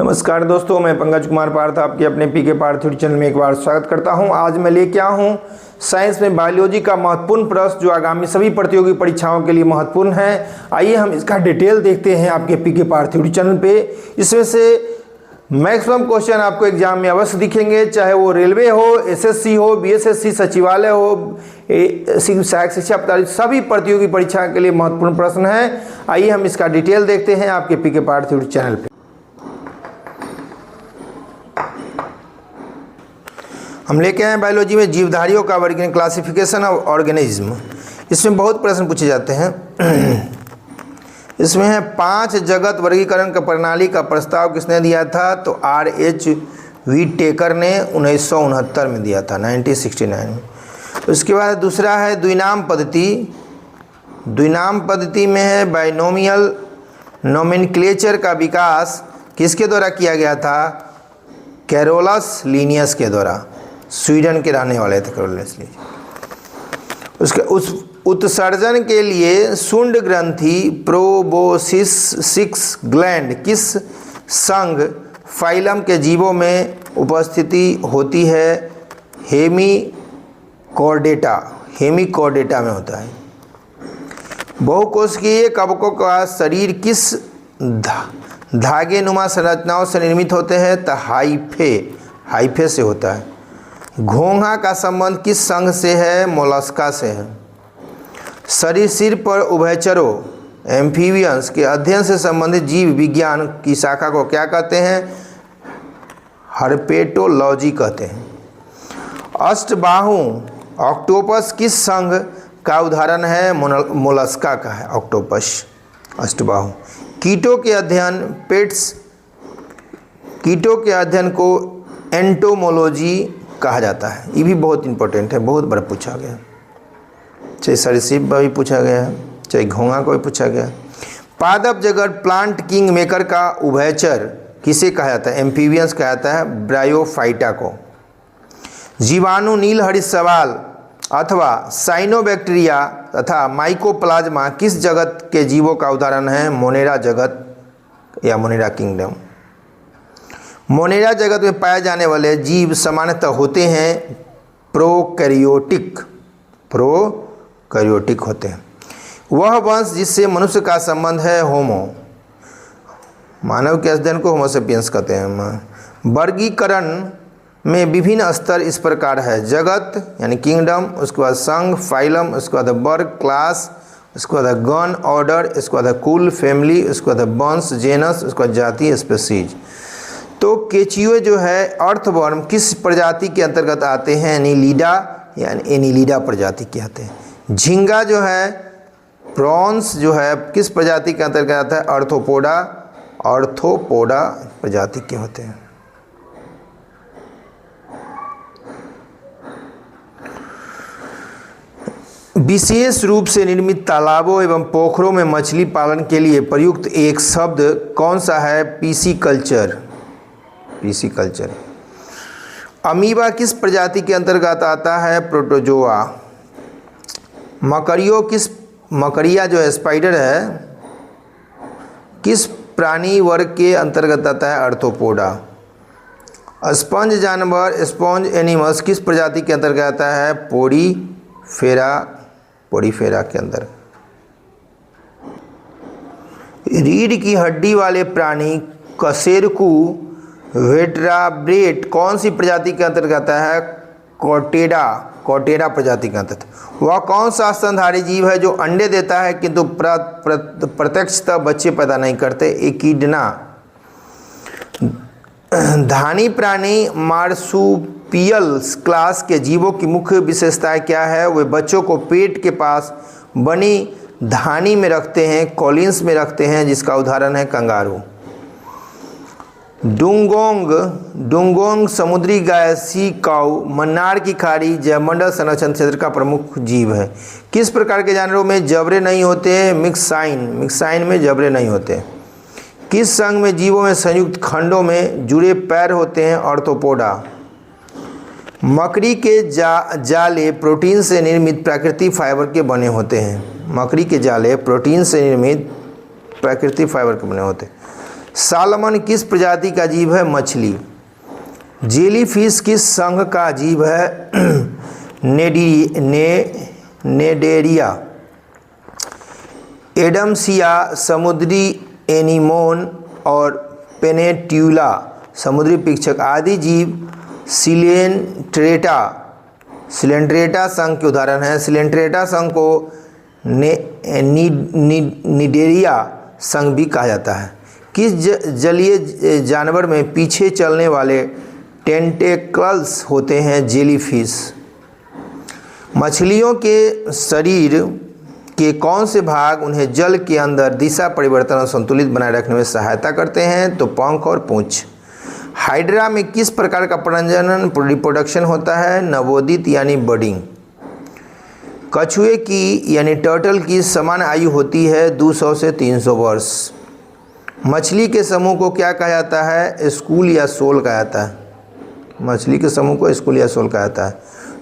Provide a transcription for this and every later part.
नमस्कार दोस्तों, मैं पंकज कुमार पार्थ आपके अपने पीके पार्थ थ्योरी चैनल में एक बार स्वागत करता हूं। आज मैं लेके आया हूं साइंस में बायोलॉजी का महत्वपूर्ण प्रश्न जो आगामी सभी प्रतियोगी परीक्षाओं के लिए महत्वपूर्ण है। आइए हम इसका डिटेल देखते हैं आपके पीके पार्थ थ्योरी चैनल पे। इसमें से मैक्सिमम क्वेश्चन आपको एग्जाम में अवश्य दिखेंगे, चाहे वो रेलवे हो, एसएससी हो, बीएसएससी, सचिवालय हो, सहायक शिक्षा पदाधिकारी, सभी प्रतियोगी परीक्षा के लिए महत्वपूर्ण प्रश्न है। आइए हम इसका डिटेल देखते हैं आपके पीके पार्थ थ्योरी चैनल पे। हम लेके आए बायोलॉजी में जीवधारियों का वर्गीकरण, क्लासिफिकेशन ऑफ ऑर्गेनिज्म। इसमें बहुत प्रश्न पूछे जाते हैं। इसमें है 5 जगत वर्गीकरण का प्रणाली का प्रस्ताव किसने दिया था? तो R.H. व्हिटेकर ने 1969 में दिया था, 1969 में। उसके बाद दूसरा है द्विनाम पद्धति। द्विनाम पद्धति में है बाइनोमियल नोमेनक्लेचर का विकास किसके द्वारा किया गया था? कैरोलस लीनियस के द्वारा। स्वीडन के रहने वाले थे कैरोलस लीनियस। उसके उस उत्सर्जन के लिए शुंड ग्रंथि प्रोबोसिस ग्लैंड किस संघ फाइलम के जीवों में उपस्थिति होती है? हेमिकॉर्डेटा। हेमिकॉर्डेटा में होता है। बहुकोशिकीय कवकों का शरीर किस धागे नुमा संरचनाओं से निर्मित होते हैं? तो हाइफे से होता है। घोंघा का संबंध किस संघ से है? मोलस्का से है। सरीसृप पर उभयचरों एम्फीबियंस के अध्ययन से संबंधित जीव विज्ञान की शाखा को क्या कहते हैं? हर्पेटोलॉजी कहते हैं। अष्टबाहु ऑक्टोपस किस संघ का उदाहरण है? मोलस्का का है ऑक्टोपस अष्टबाहु। कीटों के अध्ययन को एंटोमोलॉजी कहा जाता है। ये भी बहुत इंपॉर्टेंट है, बहुत बार पूछा गया, चाहे सरीसृप का भी पूछा गया, चाहे घोंघा को भी पूछा गया। पादप जगत प्लांट किंग मेकर का उभयचर किसे कहा जाता है? एम्फीबियंस कहा जाता है, ब्रायोफाइटा को। जीवाणु नील हरित सवाल अथवा साइनोबैक्टीरिया तथा माइकोप्लाज्मा किस जगत के जीवों का उदाहरण है? मोनेरा जगत या मोनेरा किंगडम। मोनेरा जगत में पाए जाने वाले जीव सामान्यतः होते हैं प्रोकैरियोटिक होते हैं। वह वंश जिससे मनुष्य का संबंध है होमो। मानव के अध्ययन को होमोसेपियंस कहते हैं। वर्गीकरण में विभिन्न स्तर इस प्रकार है: जगत यानी किंगडम, उसके बाद संघ फाइलम, उसके बाद वर्ग क्लास, उसके बाद गण ऑर्डर, उसके बाद कुल फैमिली, उसके बाद वंश जेनस, उसके बाद जाति स्पेसीज। तो केचुए जो है अर्थवर्म किस प्रजाति के अंतर्गत आते हैं? एनिलिडा यानी एनिलिडा प्रजाति के आते हैं। झींगा जो है प्रॉन्स जो है किस प्रजाति के अंतर्गत आता है? आर्थ्रोपोडा प्रजाति के होते हैं। विशेष रूप से निर्मित तालाबों एवं पोखरों में मछली पालन के लिए प्रयुक्त एक शब्द कौन सा है? पीसीकल्चर। अमीबा किस प्रजाति के अंतर्गत आता है? प्रोटोजोआ। मकड़िया जो है स्पाइडर है किस प्राणी वर्ग के अंतर्गत आता है? आर्थ्रोपोडा। स्पंज जानवर स्पॉन्ज एनिमल्स किस प्रजाति के अंतर्गत आता है? पोडीफेरा के अंदर। रीढ़ की हड्डी वाले प्राणी कशेरुकी वर्टेब्रेट कौन सी प्रजाति के अंतर्गत आता है? कॉटेरा प्रजाति के अंतर्गत। वह कौन सा स्तनधारी जीव है जो अंडे देता है किंतु प्रत्यक्षतः बच्चे पैदा नहीं करते? एकिडना। धानी प्राणी मार्सुपियल्स क्लास के जीवों की मुख्य विशेषताएं क्या है? वे बच्चों को पेट के पास बनी धानी में रखते हैं, कॉलिन्स में रखते हैं, जिसका उदाहरण है कंगारू। डुंगोंग समुद्री गाय सी काऊ मन्नार की खाड़ी जैवमंडल संरक्षण क्षेत्र का प्रमुख जीव है। किस प्रकार के जानवरों में जबड़े नहीं होते? मिक्साइन में जबड़े नहीं होते। किस संघ में जीवों में संयुक्त खंडों में जुड़े पैर होते हैं? ऑर्थोपोडा। मकड़ी के जाले प्रोटीन से निर्मित प्राकृतिक फाइबर के बने होते हैं। मकड़ी के जाले प्रोटीन से निर्मित प्राकृतिक फाइबर के बने होते हैं। सालमन किस प्रजाति का जीव है? मछली। जेलीफिश किस संघ का जीव है? नेडेरिया। एडम्सिया समुद्री एनीमोन और पेनेट्यूला समुद्री पिक्षक आदि जीव सिलेंट्रेटा संघ के उदाहरण हैं। सिलेंट्रेटा संघ को निडेरिया संघ भी कहा जाता है। किस जलीय जानवर में पीछे चलने वाले टेंटेकल्स होते हैं? जेलीफिश। मछलियों के शरीर के कौन से भाग उन्हें जल के अंदर दिशा परिवर्तन और संतुलित बनाए रखने में सहायता करते हैं? तो पंख और पूंछ। हाइड्रा में किस प्रकार का प्रजनन रिप्रोडक्शन होता है? नवोदित यानी बडिंग। कछुए की यानी टर्टल की समान आयु होती है 200 से 300 वर्ष। मछली के समूह को क्या कहा जाता है? स्कूल या शोल कहा जाता है। मछली के समूह को स्कूल या शोल कहा जाता है।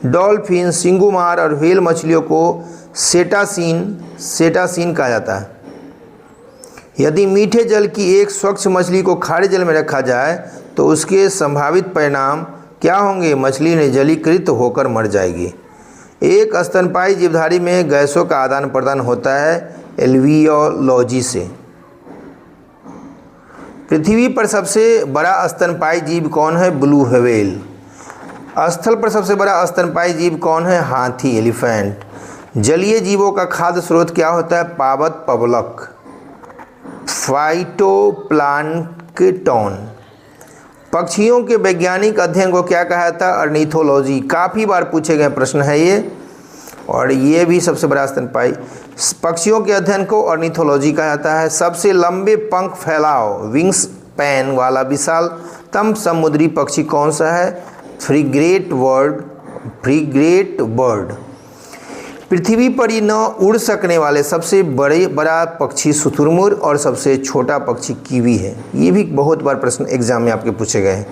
डॉल्फिन, सिंगुमार और व्हेल मछलियों को सेटासीन कहा जाता है। यदि मीठे जल की एक स्वच्छ मछली को खारे जल में रखा जाए तो उसके संभावित परिणाम क्या होंगे? मछली निर्जलीकृत होकर मर जाएगी। एक स्तनपायी जीवधारी में गैसों का आदान प्रदान होता है एल्वियोलॉजी से। पृथ्वी पर सबसे बड़ा स्तनपायी जीव कौन है? Blue whale. स्थल पर सबसे बड़ा स्तनपायी जीव कौन है? हाथी, एलिफेंट। जलीय जीवों का खाद्य स्रोत क्या होता है? पावक, पबलक। फाइटोप्लैंक्टन। पक्षियों के वैज्ञानिक अध्ययन को क्या कहा जाता है? ऑर्निथोलॉजी। काफ़ी बार पूछे गए प्रश्न है ये, और ये भी सबसे बड़ा स्तनपायी पक्षियों के अध्ययन को ऑर्निथोलॉजी कहा जाता है। सबसे लंबे पंख फैलाव विंग्स पैन वाला विशालतम समुद्री पक्षी कौन सा है? Frigate bird. पृथ्वी पर ही न उड़ सकने वाले सबसे बड़ा पक्षी शुतुरमुर्ग और सबसे छोटा पक्षी कीवी है। ये भी बहुत बार प्रश्न एग्जाम में आपके पूछे गए हैं।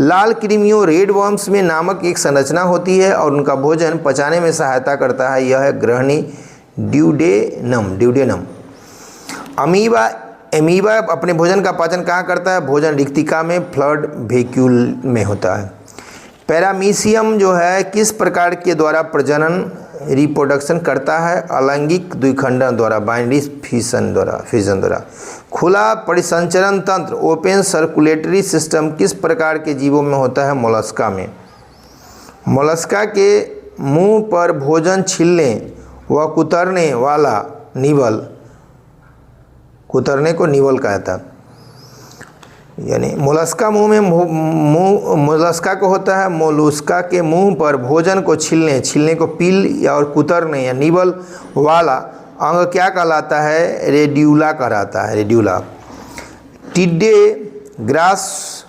लाल कृमियों रेड वर्म्स में नामक एक संरचना होती है और उनका भोजन पचाने में सहायता करता है। यह है ग्रहणी ड्यूडेनम। अमीबा अपने भोजन का पाचन कहाँ करता है? भोजन रिक्तिका में, फ्लड वैक्यूल में होता है। पैरामीशियम जो है किस प्रकार के द्वारा प्रजनन रिप्रोडक्शन करता है? अलैंगिक द्विखंडन द्वारा, बाइनरी फिशन द्वारा। खुला परिसंचरण तंत्र ओपन सर्कुलेटरी सिस्टम किस प्रकार के जीवों में होता है? मोलस्का में। मोलस्का के मुंह पर भोजन छीलने व कुतरने वाला निवल, कुतरने को निवल कहा जाता है। यानी मोलस्का मोलस्का को होता है। मोलस्का के मुंह पर भोजन को छीलने को पील और कुतरने या निवल वाला अंग क्या कहलाता है? रेड्यूला कहलाता है। रेड्यूला। टिड्डे ग्रास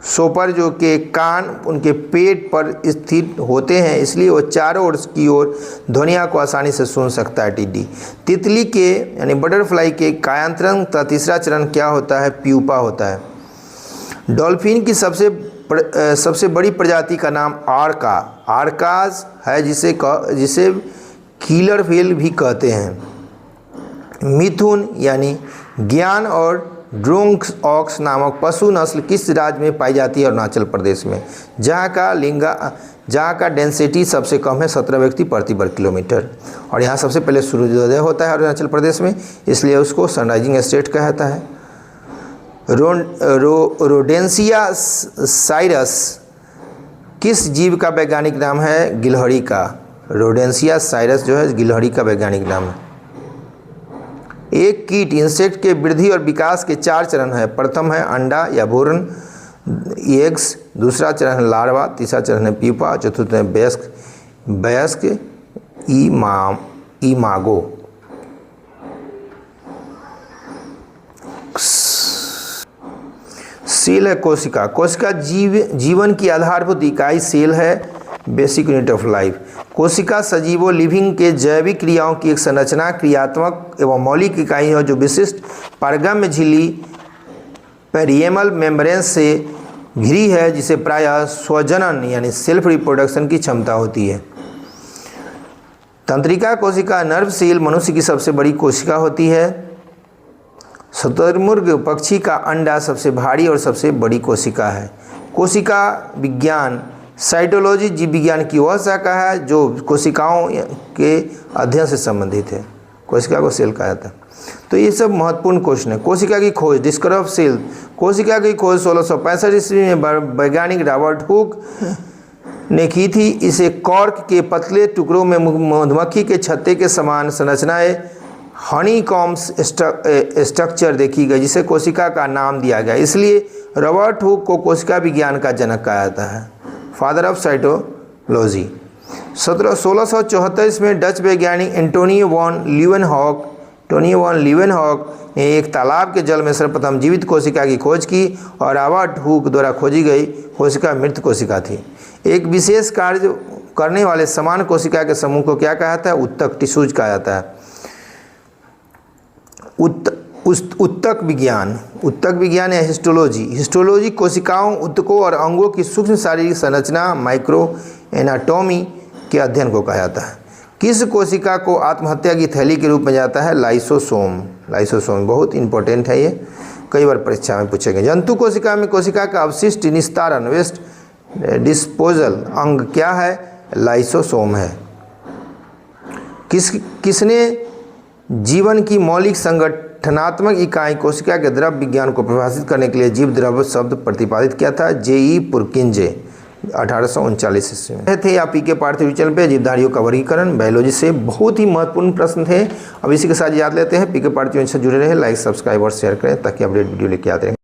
सोपर जो के कान उनके पेट पर स्थित होते हैं, इसलिए वो चारों ओर की ओर ध्वनियों को आसानी से सुन सकता है। टिड्डी। तितली के यानी बटरफ्लाई के कायांतरण का तीसरा चरण क्या होता है? प्यूपा होता है। डॉल्फिन की सबसे बड़ी प्रजाति का नाम आर्काज है, जिसे किलर व्हेल भी कहते हैं। मिथुन यानी ज्ञान और ड्रूंक्स ऑक्स नामक पशु नस्ल किस राज्य में पाई जाती है? अरुणाचल प्रदेश में, जहाँ का डेंसिटी सबसे कम है 17 व्यक्ति प्रति वर्ग किलोमीटर। और यहाँ सबसे पहले सूर्योदय होता है अरुणाचल प्रदेश में, इसलिए उसको सनराइजिंग स्टेट कहता है। रोडेंसिया साइरस किस जीव का वैज्ञानिक नाम है? गिलहरी का। रोडेंसिया साइरस जो है गिलहरी का वैज्ञानिक नाम है। एक कीट इंसेक्ट के वृद्धि और विकास के 4 चरण है। प्रथम है अंडा या भ्रूण एग्स, दूसरा चरण है लार्वा, तीसरा चरण है प्यूपा, चतुर्थ है वयस्क इमागो। सेल है कोशिका। कोशिका जीवन की आधारभूत इकाई सेल है, बेसिक यूनिट ऑफ लाइफ। कोशिका सजीवों लिविंग के जैविक क्रियाओं की एक संरचना, क्रियात्मक एवं मौलिक इकाई है जो विशिष्ट पारगम्य झिल्ली पेरियमल मेम्ब्रेन से घिरी है, जिसे प्रायः स्वजनन यानी सेल्फ रिप्रोडक्शन की क्षमता होती है। तंत्रिका कोशिका नर्व सेल मनुष्य की सबसे बड़ी कोशिका होती है। शुतुरमुर्ग पक्षी का अंडा सबसे भारी और सबसे बड़ी कोशिका है। कोशिका विज्ञान साइटोलॉजी जीव विज्ञान की वह शाखा है जो कोशिकाओं के अध्ययन से संबंधित है। कोशिका को सेल कहा जाता है। तो ये सब महत्वपूर्ण क्वेश्चन है। कोशिका की खोज डिस्कवरी ऑफ सेल, कोशिका की खोज 1665 ईस्वी में वैज्ञानिक रॉबर्ट हुक ने की थी। इसे कॉर्क के पतले टुकड़ों में मधुमक्खी के छत्ते के समान संरचनाएं हनीकॉम्ब्स स्ट्रक्चर देखी गई, जिसे कोशिका का नाम दिया गया। इसलिए रॉबर्ट हुक को कोशिका विज्ञान का जनक कहा जाता है, फादर ऑफ साइटोलॉजी। 1674 में डच वैज्ञानिक एंटोनियो वॉन लीवेनहॉक ने एक तालाब के जल में सर्वप्रथम जीवित कोशिका की खोज की और रॉबर्ट हुक द्वारा खोजी गई कोशिका मृत कोशिका थी। एक विशेष कार्य करने वाले समान कोशिका के समूह को क्या कहा जाता है? उत्तक, टिश्यूज कहा जाता है। उत्तक विज्ञान या हिस्टोलॉजी कोशिकाओं, उत्तकों और अंगों की सूक्ष्म शारीरिक संरचना माइक्रो एनाटॉमी के अध्ययन को कहा जाता है। किस कोशिका को आत्महत्या की थैली के रूप में जाता है? लाइसोसोम बहुत इंपॉर्टेंट है, ये कई बार परीक्षा में पूछे गए। जंतु कोशिका में कोशिका का अवशिष्ट निस्तारण वेस्ट डिस्पोजल अंग क्या है? लाइसोसोम है। किसने जीवन की मौलिक संगठनात्मक इकाई कोशिका के द्रव विज्ञान को परिभाषित करने के लिए जीव द्रव शब्द प्रतिपादित किया था? J.E. पुरकिंजे 1839 ईस्वी में थे। या पीके पार्थिव चैनल पे जीवधारियों का वर्गीकरण बायोलॉजी से बहुत ही महत्वपूर्ण प्रश्न थे। अब इसी के साथ याद लेते हैं। पीके पार्थिव से जुड़े रहे, लाइक सब्सक्राइब और शेयर करें ताकि अपडेट वीडियो लेके आते रहें।